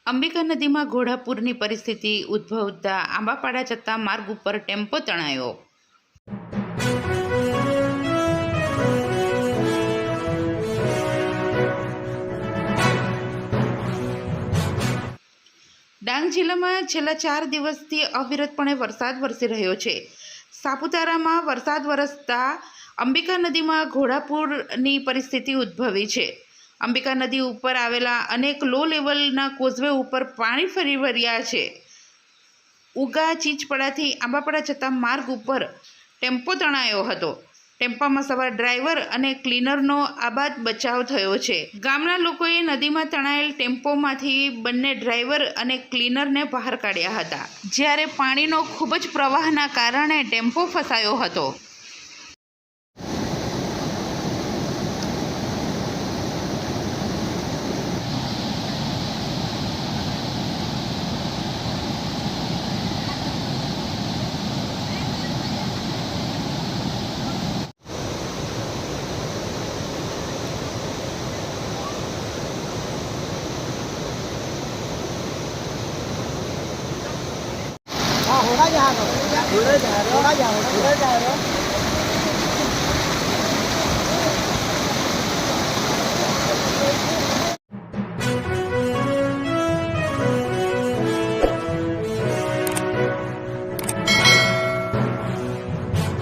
અંબિકા નદીમાં ઘોડાપૂરની પરિસ્થિતિ ઉદ્ભવતા આંબાપાડા જતા માર્ગ ઉપર ટેમ્પો તણાયો। ડાંગ જિલ્લામાં છેલ્લા 4 દિવસથી અવિરતપણે વરસાદ વરસી રહ્યો છે। સાપુતારામાં વરસાદ વરસતા અંબિકા નદીમાં ઘોડાપૂરની પરિસ્થિતિ ઉદ્ભવી છે। અંબિકા નદી ઉપર આવેલા અનેક લો લેવલના કોઝવે ઉપર પાણી ફરી વળ્યા છે। ઉગા ચીચપડાથી આંબાપાડા જતા માર્ગ ઉપર ટેમ્પો તણાયો હતો। ટેમ્પામાં સવાર ડ્રાઈવર અને ક્લીનરનો આબાદ બચાવ થયો છે। ગામના લોકોએ નદીમાં તણાયેલ ટેમ્પોમાંથી બંને ડ્રાઈવર અને ક્લીનરને બહાર કાઢ્યા હતા, જ્યારે પાણીનો ખૂબ જ પ્રવાહના કારણે ટેમ્પો ફસાયો હતો। हाँ, होना जा रहा है।